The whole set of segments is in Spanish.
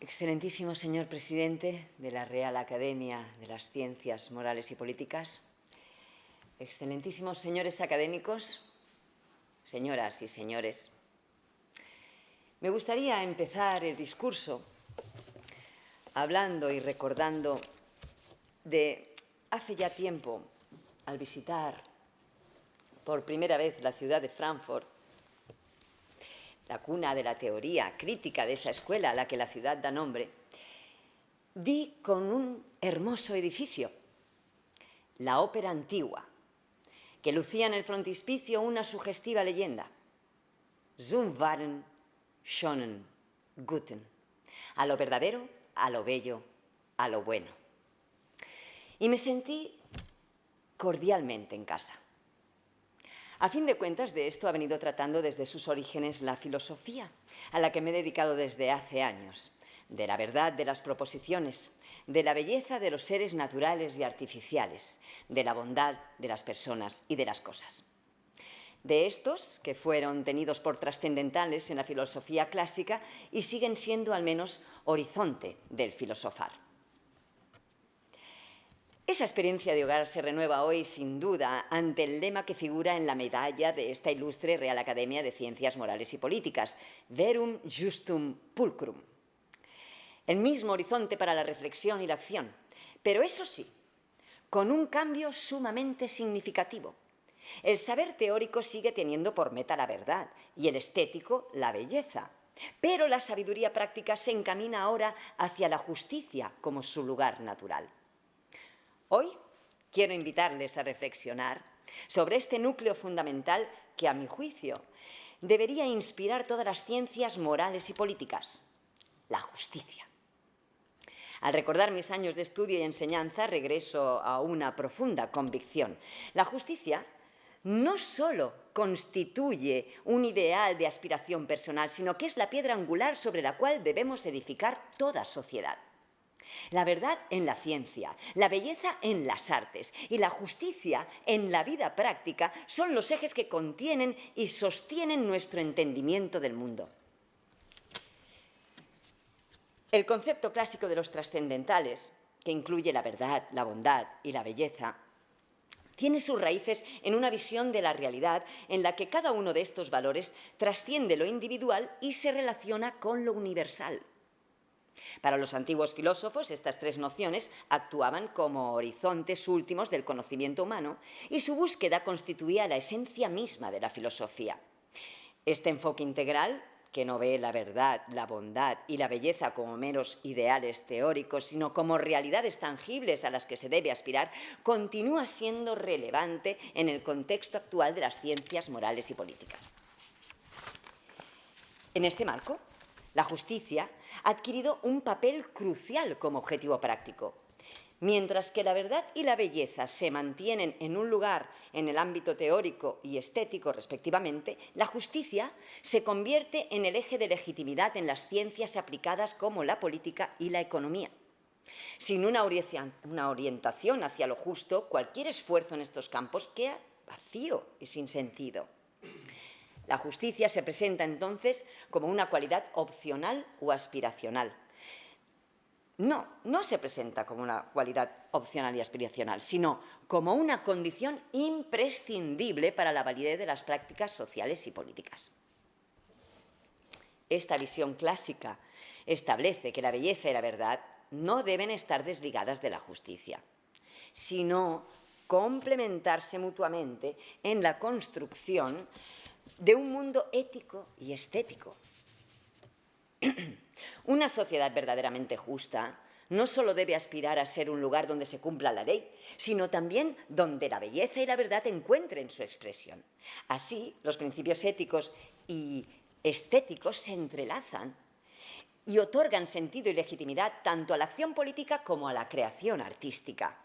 Excelentísimo señor presidente de la Real Academia de las Ciencias Morales y Políticas, excelentísimos señores académicos, señoras y señores, me gustaría empezar el discurso hablando y recordando de hace ya tiempo, al visitar por primera vez la ciudad de Frankfurt, la cuna de la teoría crítica de esa escuela a la que la ciudad da nombre, di con un hermoso edificio, la Ópera Antigua, que lucía en el frontispicio una sugestiva leyenda: Zum wahren, schönen, guten, a lo verdadero, a lo bello, a lo bueno. Y me sentí cordialmente en casa. A fin de cuentas, de esto ha venido tratando desde sus orígenes la filosofía, a la que me he dedicado desde hace años, de la verdad de las proposiciones, de la belleza de los seres naturales y artificiales, de la bondad de las personas y de las cosas. De estos, que fueron tenidos por trascendentales en la filosofía clásica y siguen siendo al menos horizonte del filosofar. Esa experiencia de hogar se renueva hoy, sin duda, ante el lema que figura en la medalla de esta ilustre Real Academia de Ciencias Morales y Políticas, Verum Justum Pulcrum. El mismo horizonte para la reflexión y la acción, pero eso sí, con un cambio sumamente significativo. El saber teórico sigue teniendo por meta la verdad y el estético la belleza, pero la sabiduría práctica se encamina ahora hacia la justicia como su lugar natural. Hoy quiero invitarles a reflexionar sobre este núcleo fundamental que, a mi juicio, debería inspirar todas las ciencias morales y políticas: la justicia. Al recordar mis años de estudio y enseñanza, regreso a una profunda convicción. La justicia no solo constituye un ideal de aspiración personal, sino que es la piedra angular sobre la cual debemos edificar toda sociedad. La verdad en la ciencia, la belleza en las artes y la justicia en la vida práctica son los ejes que contienen y sostienen nuestro entendimiento del mundo. El concepto clásico de los trascendentales, que incluye la verdad, la bondad y la belleza, tiene sus raíces en una visión de la realidad en la que cada uno de estos valores trasciende lo individual y se relaciona con lo universal. Para los antiguos filósofos, estas tres nociones actuaban como horizontes últimos del conocimiento humano y su búsqueda constituía la esencia misma de la filosofía. Este enfoque integral, que no ve la verdad, la bondad y la belleza como meros ideales teóricos, sino como realidades tangibles a las que se debe aspirar, continúa siendo relevante en el contexto actual de las ciencias morales y políticas. En este marco, la justicia ha adquirido un papel crucial como objetivo práctico. Mientras que la verdad y la belleza se mantienen en un lugar en el ámbito teórico y estético, respectivamente, la justicia se convierte en el eje de legitimidad en las ciencias aplicadas como la política y la economía. Sin una orientación hacia lo justo, cualquier esfuerzo en estos campos queda vacío y sin sentido. La justicia se presenta entonces como una cualidad opcional o aspiracional. No se presenta como una cualidad opcional y aspiracional, sino como una condición imprescindible para la validez de las prácticas sociales y políticas. Esta visión clásica establece que la belleza y la verdad no deben estar desligadas de la justicia, sino complementarse mutuamente en la construcción de un mundo ético y estético. Una sociedad verdaderamente justa no solo debe aspirar a ser un lugar donde se cumpla la ley, sino también donde la belleza y la verdad encuentren su expresión. Así, los principios éticos y estéticos se entrelazan y otorgan sentido y legitimidad tanto a la acción política como a la creación artística.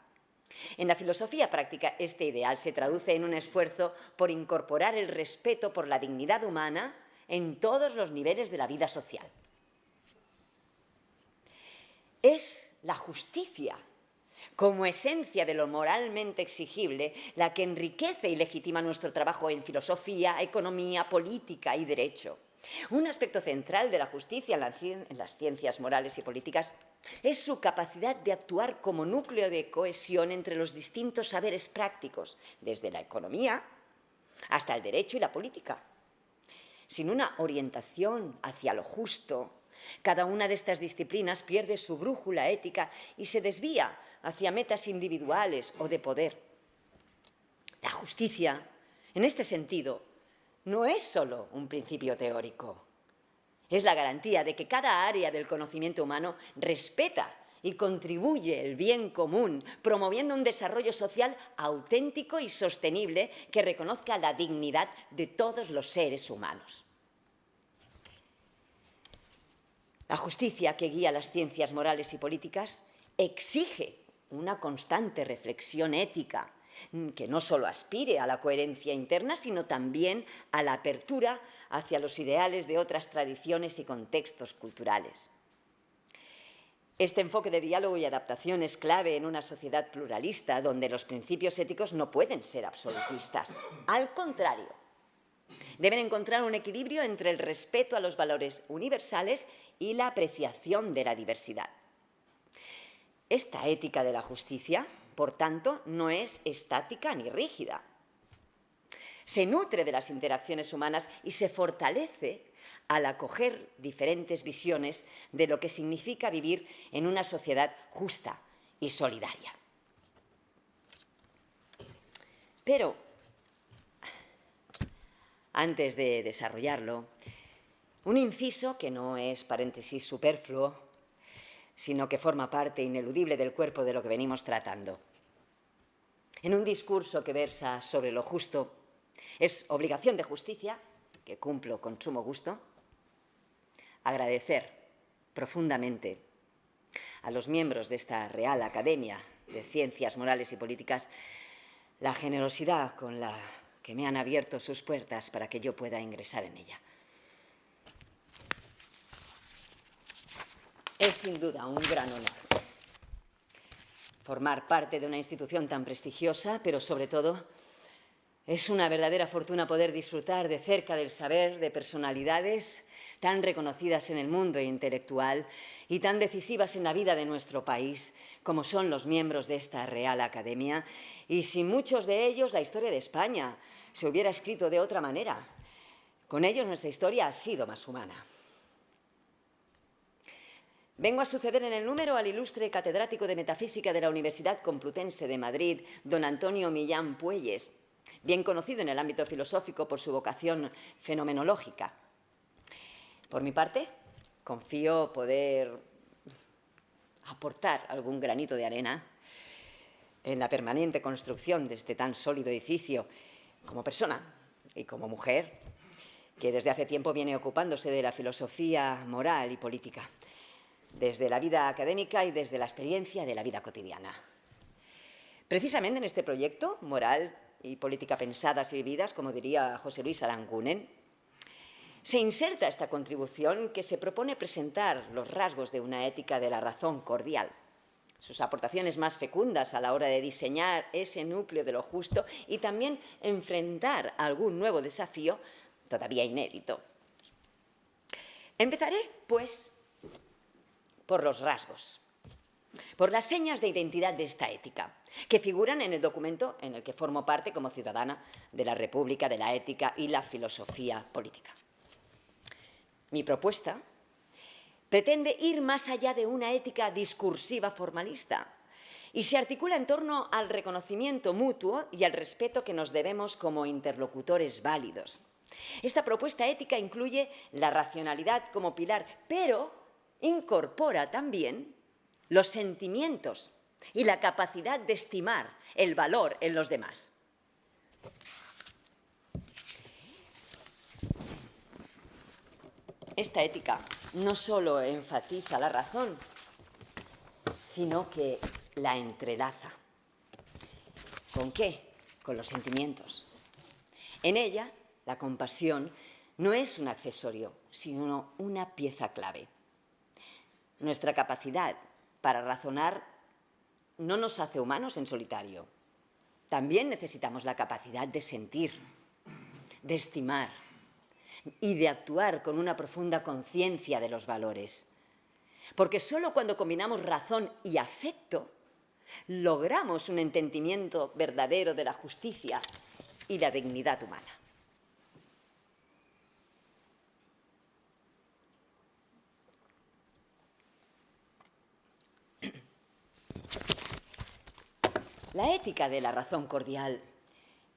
En la filosofía práctica, este ideal se traduce en un esfuerzo por incorporar el respeto por la dignidad humana en todos los niveles de la vida social. Es la justicia, como esencia de lo moralmente exigible, la que enriquece y legitima nuestro trabajo en filosofía, economía, política y derecho. Un aspecto central de la justicia en las ciencias morales y políticas es su capacidad de actuar como núcleo de cohesión entre los distintos saberes prácticos, desde la economía hasta el derecho y la política. Sin una orientación hacia lo justo, cada una de estas disciplinas pierde su brújula ética y se desvía hacia metas individuales o de poder. La justicia, en este sentido, no es solo un principio teórico. Es la garantía de que cada área del conocimiento humano respeta y contribuye el bien común, promoviendo un desarrollo social auténtico y sostenible que reconozca la dignidad de todos los seres humanos. La justicia que guía las ciencias morales y políticas exige una constante reflexión ética que no solo aspire a la coherencia interna, sino también a la apertura hacia los ideales de otras tradiciones y contextos culturales. Este enfoque de diálogo y adaptación es clave en una sociedad pluralista donde los principios éticos no pueden ser absolutistas. Al contrario, deben encontrar un equilibrio entre el respeto a los valores universales y la apreciación de la diversidad. Esta ética de la justicia, por tanto, no es estática ni rígida. Se nutre de las interacciones humanas y se fortalece al acoger diferentes visiones de lo que significa vivir en una sociedad justa y solidaria. Pero, antes de desarrollarlo, un inciso que no es paréntesis superfluo, sino que forma parte ineludible del cuerpo de lo que venimos tratando. En un discurso que versa sobre lo justo, es obligación de justicia, que cumplo con sumo gusto, agradecer profundamente a los miembros de esta Real Academia de Ciencias Morales y Políticas la generosidad con la que me han abierto sus puertas para que yo pueda ingresar en ella. Es sin duda un gran honor formar parte de una institución tan prestigiosa, pero sobre todo es una verdadera fortuna poder disfrutar de cerca del saber de personalidades tan reconocidas en el mundo intelectual y tan decisivas en la vida de nuestro país, como son los miembros de esta Real Academia, y sin muchos de ellos la historia de España se hubiera escrito de otra manera. Con ellos nuestra historia ha sido más humana. Vengo a suceder en el número al ilustre catedrático de Metafísica de la Universidad Complutense de Madrid, don Antonio Millán Puelles, bien conocido en el ámbito filosófico por su vocación fenomenológica. Por mi parte, confío poder aportar algún granito de arena en la permanente construcción de este tan sólido edificio como persona y como mujer que desde hace tiempo viene ocupándose de la filosofía moral y política, desde la vida académica y desde la experiencia de la vida cotidiana. Precisamente en este proyecto, Moral y Política Pensadas y Vividas, como diría José Luis Aranguren, se inserta esta contribución que se propone presentar los rasgos de una ética de la razón cordial, sus aportaciones más fecundas a la hora de diseñar ese núcleo de lo justo y también enfrentar algún nuevo desafío todavía inédito. Empezaré, pues, por los rasgos, por las señas de identidad de esta ética, que figuran en el documento en el que formo parte como ciudadana de la República de la Ética y la Filosofía Política. Mi propuesta pretende ir más allá de una ética discursiva formalista y se articula en torno al reconocimiento mutuo y al respeto que nos debemos como interlocutores válidos. Esta propuesta ética incluye la racionalidad como pilar, pero incorpora también los sentimientos y la capacidad de estimar el valor en los demás. Esta ética no solo enfatiza la razón, sino que la entrelaza. ¿Con qué? Con los sentimientos. En ella, la compasión no es un accesorio, sino una pieza clave. Nuestra capacidad para razonar no nos hace humanos en solitario. También necesitamos la capacidad de sentir, de estimar, y de actuar con una profunda conciencia de los valores. Porque solo cuando combinamos razón y afecto logramos un entendimiento verdadero de la justicia y la dignidad humana. La ética de la razón cordial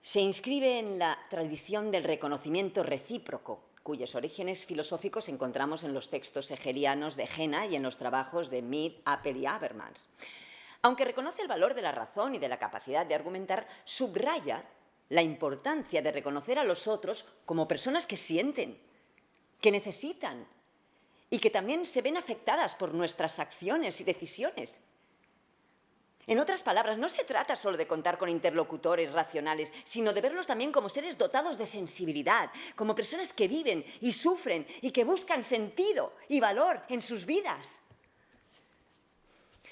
se inscribe en la tradición del reconocimiento recíproco, cuyos orígenes filosóficos encontramos en los textos hegelianos de Jena y en los trabajos de Mead, Appel y Habermas. Aunque reconoce el valor de la razón y de la capacidad de argumentar, subraya la importancia de reconocer a los otros como personas que sienten, que necesitan y que también se ven afectadas por nuestras acciones y decisiones. En otras palabras, no se trata solo de contar con interlocutores racionales, sino de verlos también como seres dotados de sensibilidad, como personas que viven y sufren y que buscan sentido y valor en sus vidas.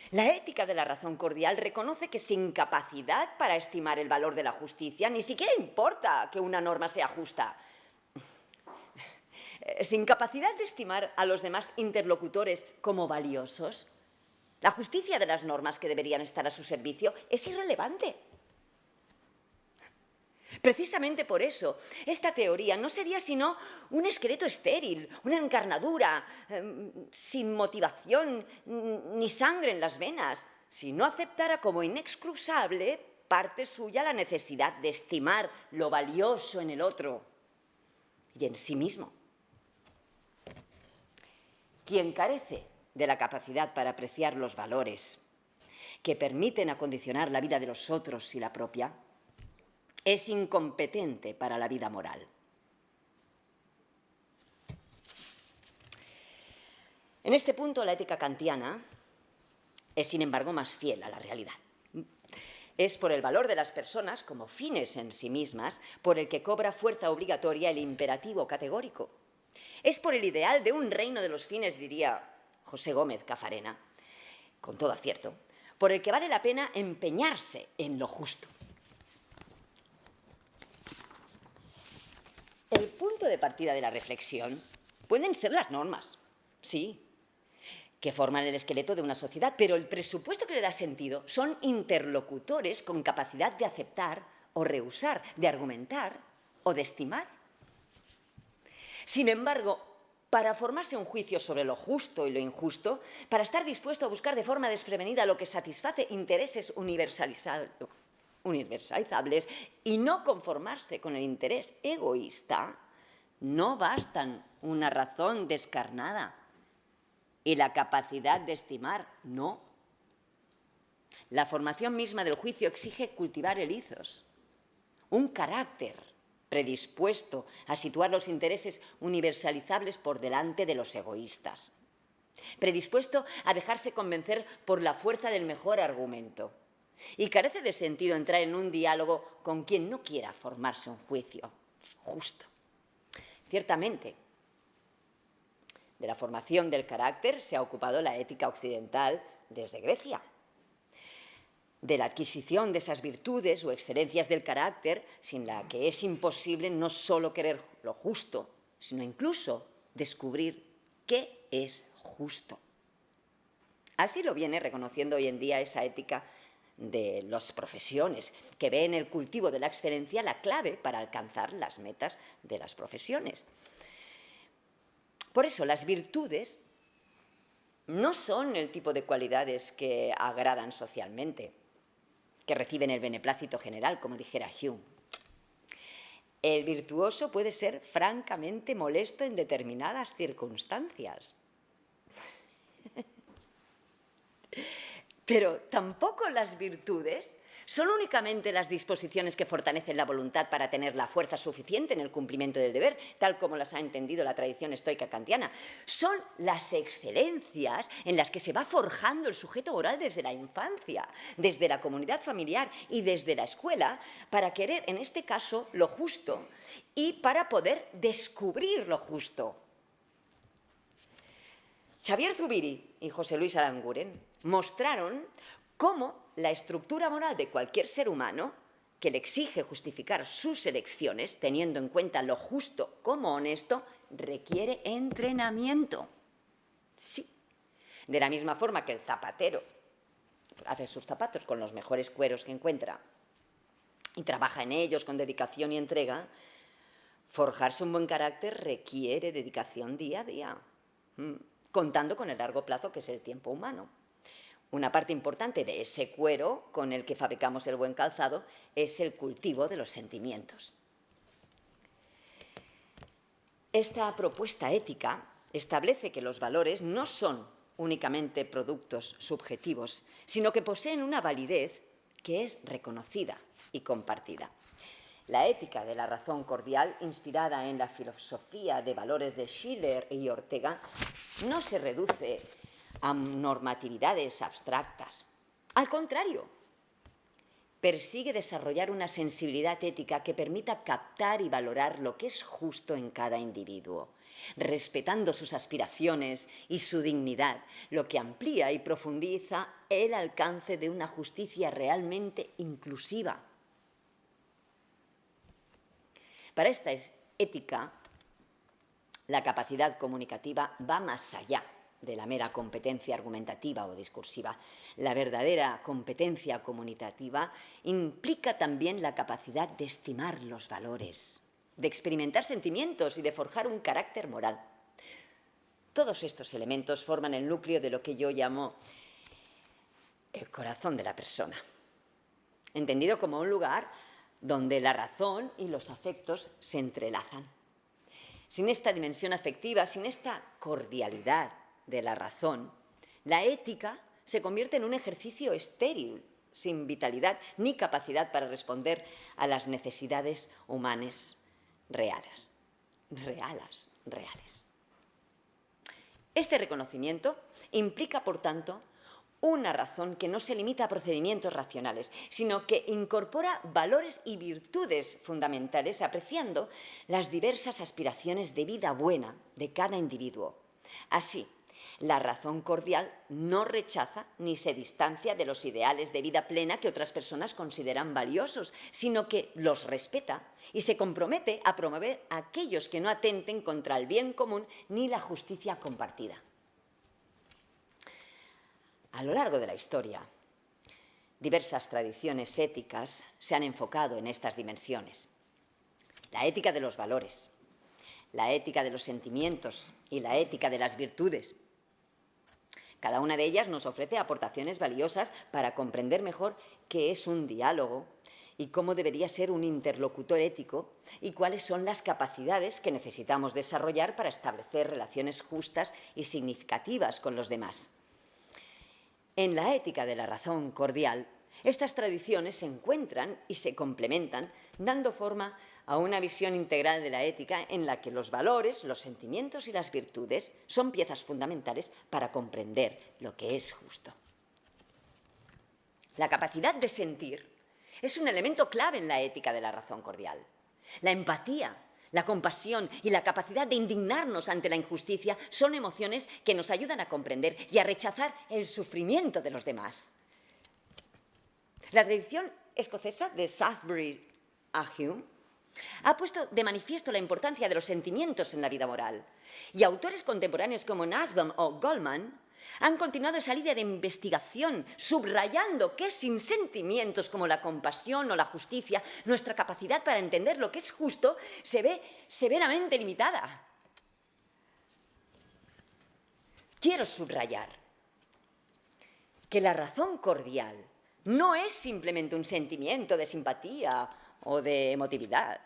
La ética de la razón cordial reconoce que sin capacidad para estimar el valor de la justicia, ni siquiera importa que una norma sea justa. Sin capacidad de estimar a los demás interlocutores como valiosos, la justicia de las normas que deberían estar a su servicio es irrelevante. Precisamente por eso, esta teoría no sería sino un esqueleto estéril, una encarnadura, sin motivación ni sangre en las venas, si no aceptara como inexcusable parte suya la necesidad de estimar lo valioso en el otro y en sí mismo. Quien carece de la capacidad para apreciar los valores que permiten acondicionar la vida de los otros y la propia, es incompetente para la vida moral. En este punto, la ética kantiana es, sin embargo, más fiel a la realidad. Es por el valor de las personas como fines en sí mismas por el que cobra fuerza obligatoria el imperativo categórico. Es por el ideal de un reino de los fines, diría José Gómez Cafarena, con todo acierto, por el que vale la pena empeñarse en lo justo. El punto de partida de la reflexión pueden ser las normas, sí, que forman el esqueleto de una sociedad, pero el presupuesto que le da sentido son interlocutores con capacidad de aceptar o rehusar, de argumentar o de estimar. Sin embargo, para formarse un juicio sobre lo justo y lo injusto, para estar dispuesto a buscar de forma desprevenida lo que satisface intereses universalizables y no conformarse con el interés egoísta, no bastan una razón descarnada y la capacidad de estimar, no. La formación misma del juicio exige cultivar el ethos, un carácter predispuesto a situar los intereses universalizables por delante de los egoístas, predispuesto a dejarse convencer por la fuerza del mejor argumento. Y carece de sentido entrar en un diálogo con quien no quiera formarse un juicio justo. Ciertamente, de la formación del carácter se ha ocupado la ética occidental desde Grecia. De la adquisición de esas virtudes o excelencias del carácter, sin la que es imposible no solo querer lo justo, sino incluso descubrir qué es justo. Así lo viene reconociendo hoy en día esa ética de las profesiones, que ve en el cultivo de la excelencia la clave para alcanzar las metas de las profesiones. Por eso, las virtudes no son el tipo de cualidades que agradan socialmente, que reciben el beneplácito general, como dijera Hume. El virtuoso puede ser francamente molesto en determinadas circunstancias. Pero tampoco las virtudes son únicamente las disposiciones que fortalecen la voluntad para tener la fuerza suficiente en el cumplimiento del deber, tal como las ha entendido la tradición estoica kantiana. Son las excelencias en las que se va forjando el sujeto moral desde la infancia, desde la comunidad familiar y desde la escuela, para querer, en este caso, lo justo y para poder descubrir lo justo. Xavier Zubiri y José Luis Aranguren mostraron cómo la estructura moral de cualquier ser humano que le exige justificar sus elecciones, teniendo en cuenta lo justo como honesto, requiere entrenamiento. Sí. De la misma forma que el zapatero hace sus zapatos con los mejores cueros que encuentra y trabaja en ellos con dedicación y entrega, forjarse un buen carácter requiere dedicación día a día, contando con el largo plazo que es el tiempo humano. Una parte importante de ese cuero con el que fabricamos el buen calzado es el cultivo de los sentimientos. Esta propuesta ética establece que los valores no son únicamente productos subjetivos, sino que poseen una validez que es reconocida y compartida. La ética de la razón cordial, inspirada en la filosofía de valores de Schiller y Ortega, no se reduce a normatividades abstractas. Al contrario, persigue desarrollar una sensibilidad ética que permita captar y valorar lo que es justo en cada individuo, respetando sus aspiraciones y su dignidad, lo que amplía y profundiza el alcance de una justicia realmente inclusiva. Para esta ética, la capacidad comunicativa va más allá de la mera competencia argumentativa o discursiva. La verdadera competencia comunicativa implica también la capacidad de estimar los valores, de experimentar sentimientos y de forjar un carácter moral. Todos estos elementos forman el núcleo de lo que yo llamo el corazón de la persona, entendido como un lugar donde la razón y los afectos se entrelazan. Sin esta dimensión afectiva, sin esta cordialidad de la razón, la ética se convierte en un ejercicio estéril, sin vitalidad ni capacidad para responder a las necesidades humanas reales. Este reconocimiento implica, por tanto, una razón que no se limita a procedimientos racionales, sino que incorpora valores y virtudes fundamentales, apreciando las diversas aspiraciones de vida buena de cada individuo. Así, la razón cordial no rechaza ni se distancia de los ideales de vida plena que otras personas consideran valiosos, sino que los respeta y se compromete a promover aquellos que no atenten contra el bien común ni la justicia compartida. A lo largo de la historia, diversas tradiciones éticas se han enfocado en estas dimensiones. La ética de los valores, la ética de los sentimientos y la ética de las virtudes. Cada una de ellas nos ofrece aportaciones valiosas para comprender mejor qué es un diálogo y cómo debería ser un interlocutor ético y cuáles son las capacidades que necesitamos desarrollar para establecer relaciones justas y significativas con los demás. En la ética de la razón cordial, estas tradiciones se encuentran y se complementan, dando forma a una visión integral de la ética en la que los valores, los sentimientos y las virtudes son piezas fundamentales para comprender lo que es justo. La capacidad de sentir es un elemento clave en la ética de la razón cordial. La empatía, la compasión y la capacidad de indignarnos ante la injusticia son emociones que nos ayudan a comprender y a rechazar el sufrimiento de los demás. La tradición escocesa de Shaftesbury a Hume ha puesto de manifiesto la importancia de los sentimientos en la vida moral, y autores contemporáneos como Nussbaum o Goldman han continuado esa línea de investigación, subrayando que sin sentimientos como la compasión o la justicia, nuestra capacidad para entender lo que es justo se ve severamente limitada. Quiero subrayar que la razón cordial no es simplemente un sentimiento de simpatía o de emotividad,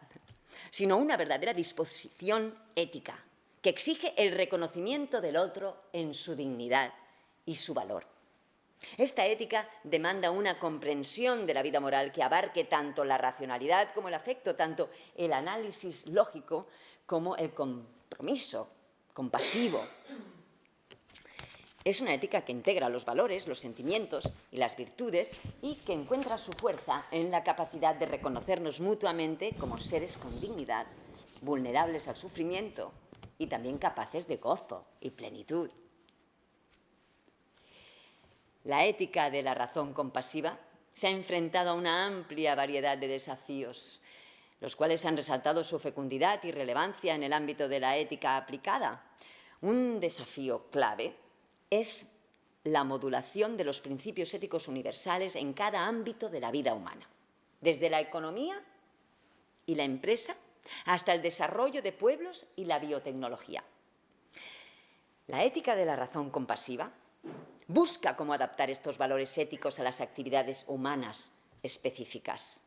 sino una verdadera disposición ética que exige el reconocimiento del otro en su dignidad y su valor. Esta ética demanda una comprensión de la vida moral que abarque tanto la racionalidad como el afecto, tanto el análisis lógico como el compromiso compasivo. Es una ética que integra los valores, los sentimientos y las virtudes y que encuentra su fuerza en la capacidad de reconocernos mutuamente como seres con dignidad, vulnerables al sufrimiento y también capaces de gozo y plenitud. La ética de la razón compasiva se ha enfrentado a una amplia variedad de desafíos, los cuales han resaltado su fecundidad y relevancia en el ámbito de la ética aplicada. Un desafío clave es la modulación de los principios éticos universales en cada ámbito de la vida humana, desde la economía y la empresa hasta el desarrollo de pueblos y la biotecnología. La ética de la razón compasiva busca cómo adaptar estos valores éticos a las actividades humanas específicas.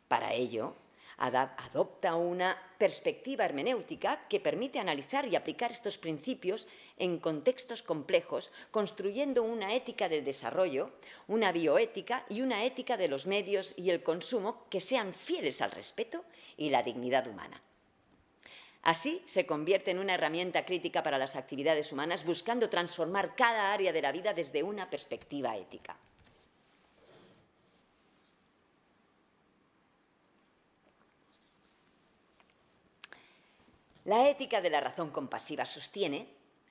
Para ello, adopta una perspectiva hermenéutica que permite analizar y aplicar estos principios en contextos complejos, construyendo una ética del desarrollo, una bioética y una ética de los medios y el consumo que sean fieles al respeto y la dignidad humana. Así se convierte en una herramienta crítica para las actividades humanas, buscando transformar cada área de la vida desde una perspectiva ética. La ética de la razón compasiva sostiene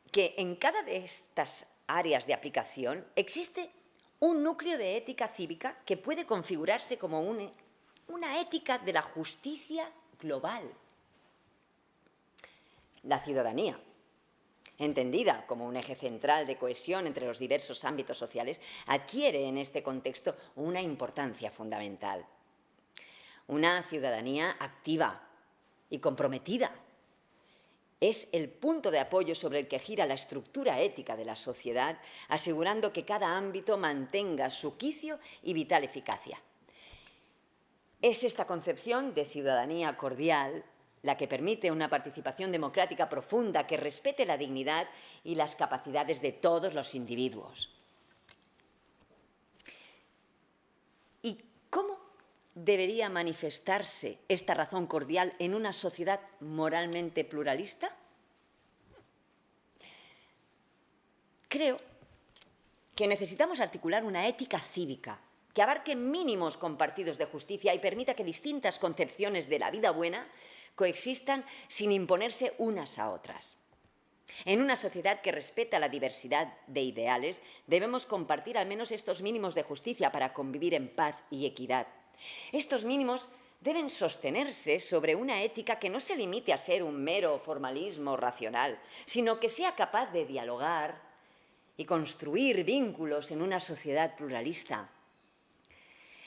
que en cada de estas áreas de aplicación existe un núcleo de ética cívica que puede configurarse como una ética de la justicia global. La ciudadanía, entendida como un eje central de cohesión entre los diversos ámbitos sociales, adquiere en este contexto una importancia fundamental. Una ciudadanía activa y comprometida es el punto de apoyo sobre el que gira la estructura ética de la sociedad, asegurando que cada ámbito mantenga su quicio y vital eficacia. Es esta concepción de ciudadanía cordial la que permite una participación democrática profunda que respete la dignidad y las capacidades de todos los individuos. ¿Y cómo debería manifestarse esta razón cordial en una sociedad moralmente pluralista? Creo que necesitamos articular una ética cívica que abarque mínimos compartidos de justicia y permita que distintas concepciones de la vida buena coexistan sin imponerse unas a otras. En una sociedad que respeta la diversidad de ideales, debemos compartir al menos estos mínimos de justicia para convivir en paz y equidad. Estos mínimos deben sostenerse sobre una ética que no se limite a ser un mero formalismo racional, sino que sea capaz de dialogar y construir vínculos en una sociedad pluralista.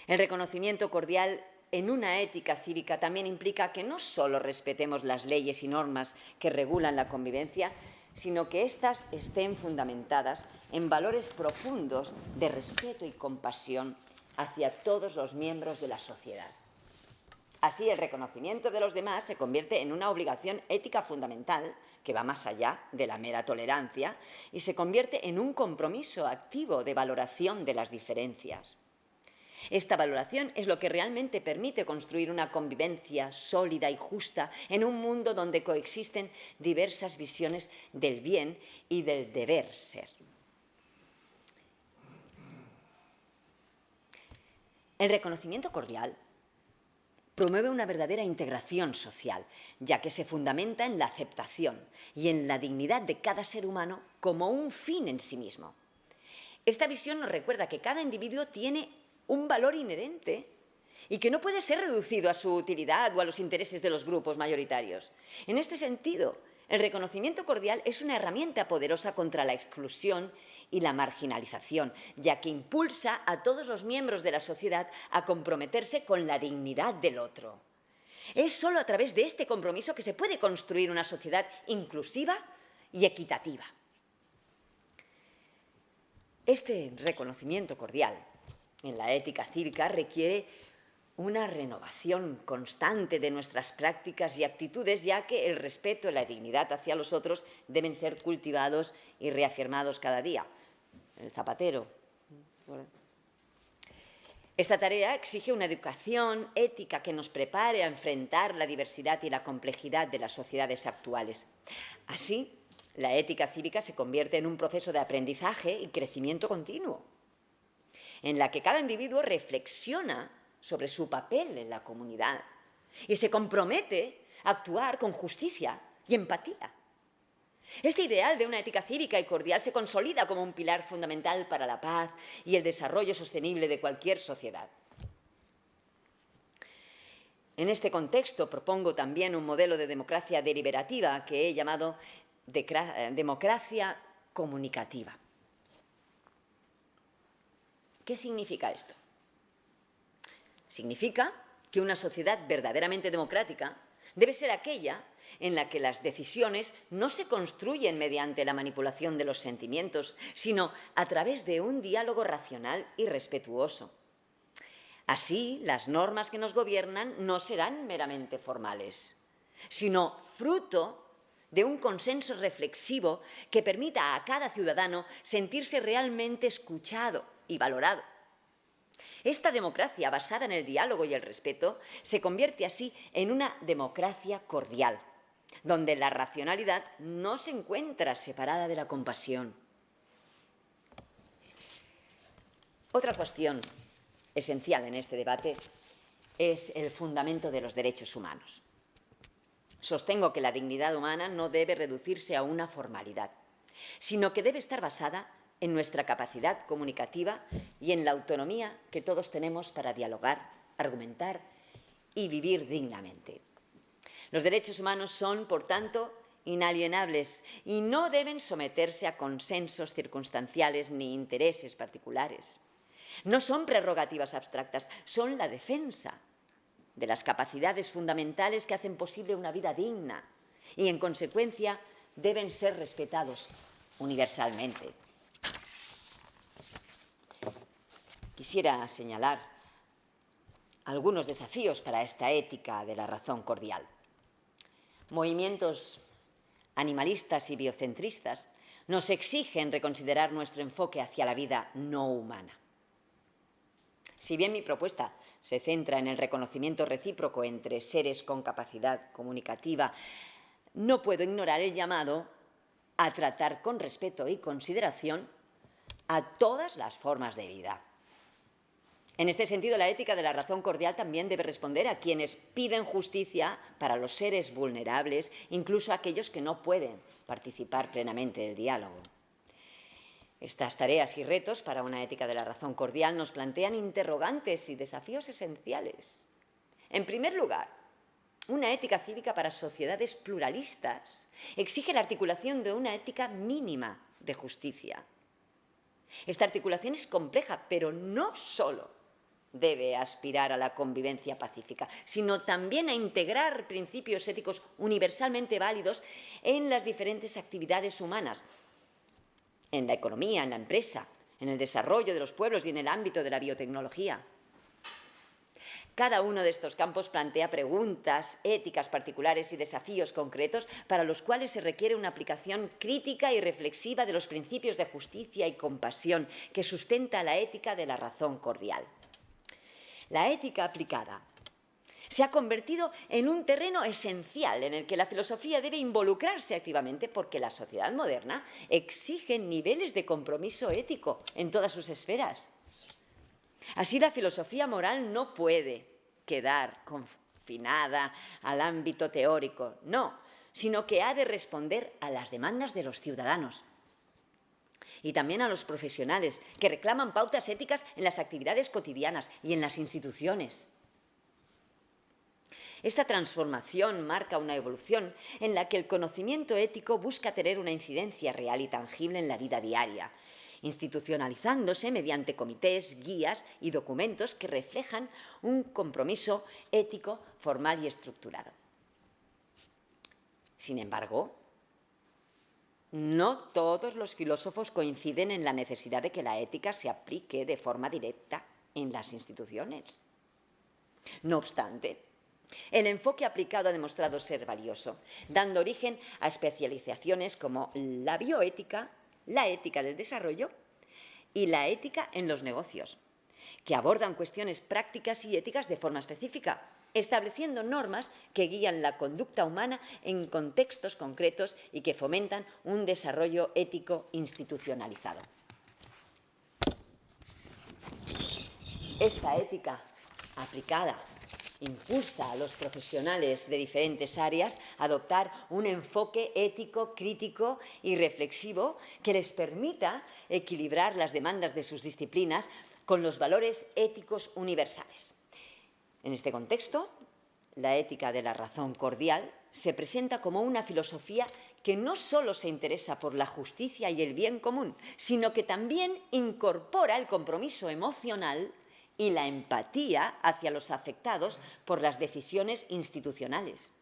El reconocimiento cordial en una ética cívica también implica que no solo respetemos las leyes y normas que regulan la convivencia, sino que éstas estén fundamentadas en valores profundos de respeto y compasión hacia todos los miembros de la sociedad. Así, el reconocimiento de los demás se convierte en una obligación ética fundamental que va más allá de la mera tolerancia y se convierte en un compromiso activo de valoración de las diferencias. Esta valoración es lo que realmente permite construir una convivencia sólida y justa en un mundo donde coexisten diversas visiones del bien y del deber ser. El reconocimiento cordial promueve una verdadera integración social, ya que se fundamenta en la aceptación y en la dignidad de cada ser humano como un fin en sí mismo. Esta visión nos recuerda que cada individuo tiene un valor inherente y que no puede ser reducido a su utilidad o a los intereses de los grupos mayoritarios. En este sentido, el reconocimiento cordial es una herramienta poderosa contra la exclusión y la marginalización, ya que impulsa a todos los miembros de la sociedad a comprometerse con la dignidad del otro. Es solo a través de este compromiso que se puede construir una sociedad inclusiva y equitativa. Este reconocimiento cordial en la ética cívica requiere una renovación constante de nuestras prácticas y actitudes, ya que el respeto y la dignidad hacia los otros deben ser cultivados y reafirmados cada día. El zapatero. Esta tarea exige una educación ética que nos prepare a enfrentar la diversidad y la complejidad de las sociedades actuales. Así, la ética cívica se convierte en un proceso de aprendizaje y crecimiento continuo, en la que cada individuo reflexiona sobre su papel en la comunidad y se compromete a actuar con justicia y empatía. Este ideal de una ética cívica y cordial se consolida como un pilar fundamental para la paz y el desarrollo sostenible de cualquier sociedad. En este contexto propongo también un modelo de democracia deliberativa que he llamado democracia comunicativa. ¿Qué significa esto? Significa que una sociedad verdaderamente democrática debe ser aquella en la que las decisiones no se construyen mediante la manipulación de los sentimientos, sino a través de un diálogo racional y respetuoso. Así, las normas que nos gobiernan no serán meramente formales, sino fruto de un consenso reflexivo que permita a cada ciudadano sentirse realmente escuchado y valorado. Esta democracia basada en el diálogo y el respeto se convierte así en una democracia cordial, donde la racionalidad no se encuentra separada de la compasión. Otra cuestión esencial en este debate es el fundamento de los derechos humanos. Sostengo que la dignidad humana no debe reducirse a una formalidad, sino que debe estar basada en nuestra capacidad comunicativa y en la autonomía que todos tenemos para dialogar, argumentar y vivir dignamente. Los derechos humanos son, por tanto, inalienables y no deben someterse a consensos circunstanciales ni intereses particulares. No son prerrogativas abstractas, son la defensa de las capacidades fundamentales que hacen posible una vida digna y, en consecuencia, deben ser respetados universalmente. Quisiera señalar algunos desafíos para esta ética de la razón cordial. Movimientos animalistas y biocentristas nos exigen reconsiderar nuestro enfoque hacia la vida no humana. Si bien mi propuesta se centra en el reconocimiento recíproco entre seres con capacidad comunicativa, no puedo ignorar el llamado a tratar con respeto y consideración a todas las formas de vida. En este sentido, la ética de la razón cordial también debe responder a quienes piden justicia para los seres vulnerables, incluso a aquellos que no pueden participar plenamente del diálogo. Estas tareas y retos para una ética de la razón cordial nos plantean interrogantes y desafíos esenciales. En primer lugar, una ética cívica para sociedades pluralistas exige la articulación de una ética mínima de justicia. Esta articulación es compleja, pero no solo debe aspirar a la convivencia pacífica, sino también a integrar principios éticos universalmente válidos en las diferentes actividades humanas, en la economía, en la empresa, en el desarrollo de los pueblos y en el ámbito de la biotecnología. Cada uno de estos campos plantea preguntas éticas particulares y desafíos concretos para los cuales se requiere una aplicación crítica y reflexiva de los principios de justicia y compasión que sustenta la ética de la razón cordial. La ética aplicada se ha convertido en un terreno esencial en el que la filosofía debe involucrarse activamente porque la sociedad moderna exige niveles de compromiso ético en todas sus esferas. Así, la filosofía moral no puede quedar confinada al ámbito teórico, no, sino que ha de responder a las demandas de los ciudadanos y también a los profesionales que reclaman pautas éticas en las actividades cotidianas y en las instituciones. Esta transformación marca una evolución en la que el conocimiento ético busca tener una incidencia real y tangible en la vida diaria, institucionalizándose mediante comités, guías y documentos que reflejan un compromiso ético formal y estructurado. Sin embargo, no todos los filósofos coinciden en la necesidad de que la ética se aplique de forma directa en las instituciones. No obstante, el enfoque aplicado ha demostrado ser valioso, dando origen a especializaciones como la bioética, la ética del desarrollo y la ética en los negocios, que abordan cuestiones prácticas y éticas de forma específica, estableciendo normas que guían la conducta humana en contextos concretos y que fomentan un desarrollo ético institucionalizado. Esta ética aplicada Impulsa a los profesionales de diferentes áreas a adoptar un enfoque ético, crítico y reflexivo que les permita equilibrar las demandas de sus disciplinas con los valores éticos universales. En este contexto, la ética de la razón cordial se presenta como una filosofía que no solo se interesa por la justicia y el bien común, sino que también incorpora el compromiso emocional y la empatía hacia los afectados por las decisiones institucionales.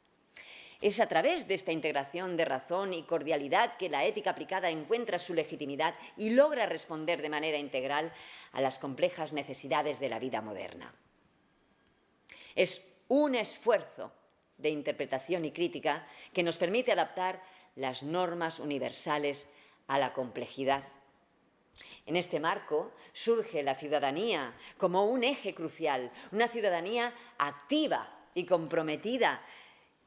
Es a través de esta integración de razón y cordialidad que la ética aplicada encuentra su legitimidad y logra responder de manera integral a las complejas necesidades de la vida moderna. Es un esfuerzo de interpretación y crítica que nos permite adaptar las normas universales a la complejidad. En este marco surge la ciudadanía como un eje crucial, una ciudadanía activa y comprometida.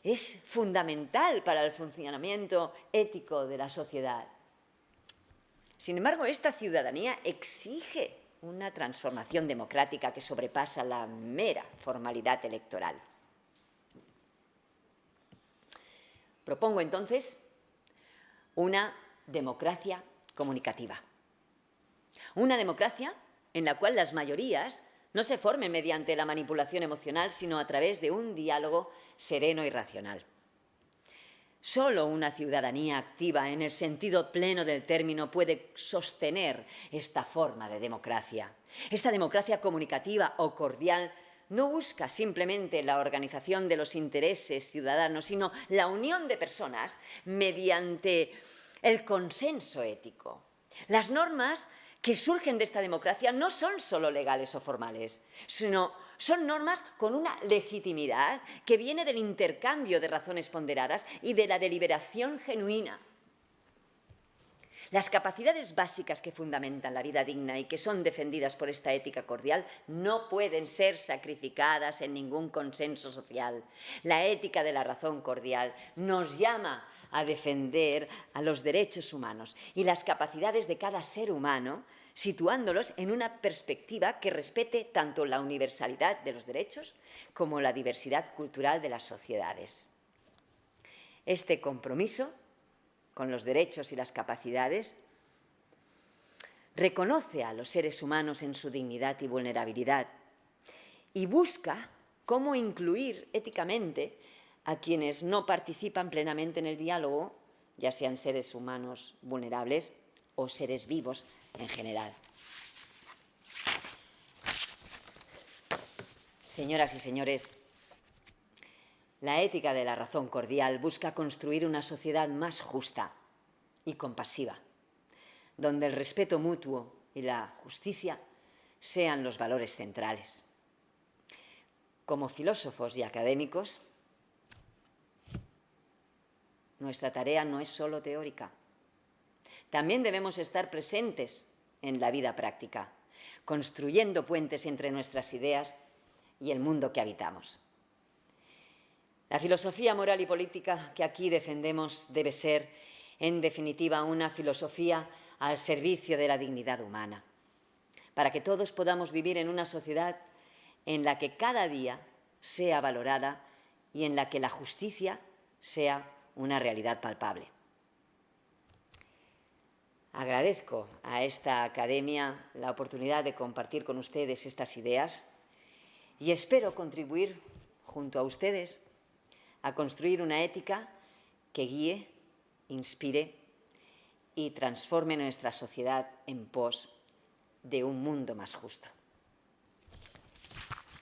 Es fundamental para el funcionamiento ético de la sociedad. Sin embargo, esta ciudadanía exige una transformación democrática que sobrepasa la mera formalidad electoral. Propongo entonces una democracia comunicativa. Una democracia en la cual las mayorías no se formen mediante la manipulación emocional, sino a través de un diálogo sereno y racional. Solo una ciudadanía activa, en el sentido pleno del término, puede sostener esta forma de democracia. Esta democracia comunicativa o cordial no busca simplemente la organización de los intereses ciudadanos, sino la unión de personas mediante el consenso ético. Las normas que surgen de esta democracia no son solo legales o formales, sino son normas con una legitimidad que viene del intercambio de razones ponderadas y de la deliberación genuina. Las capacidades básicas que fundamentan la vida digna y que son defendidas por esta ética cordial no pueden ser sacrificadas en ningún consenso social. La ética de la razón cordial nos llama a defender a los derechos humanos y las capacidades de cada ser humano, situándolos en una perspectiva que respete tanto la universalidad de los derechos como la diversidad cultural de las sociedades. Este compromiso con los derechos y las capacidades reconoce a los seres humanos en su dignidad y vulnerabilidad y busca cómo incluir éticamente a quienes no participan plenamente en el diálogo, ya sean seres humanos vulnerables o seres vivos en general. Señoras y señores, la ética de la razón cordial busca construir una sociedad más justa y compasiva, donde el respeto mutuo y la justicia sean los valores centrales. Como filósofos y académicos, nuestra tarea no es solo teórica. También debemos estar presentes en la vida práctica, construyendo puentes entre nuestras ideas y el mundo que habitamos. La filosofía moral y política que aquí defendemos debe ser, en definitiva, una filosofía al servicio de la dignidad humana, para que todos podamos vivir en una sociedad en la que cada día sea valorada y en la que la justicia sea una realidad palpable. Agradezco a esta academia la oportunidad de compartir con ustedes estas ideas y espero contribuir, junto a ustedes, a construir una ética que guíe, inspire y transforme nuestra sociedad en pos de un mundo más justo.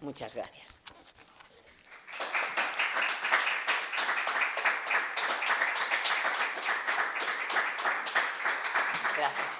Muchas gracias. Gracias.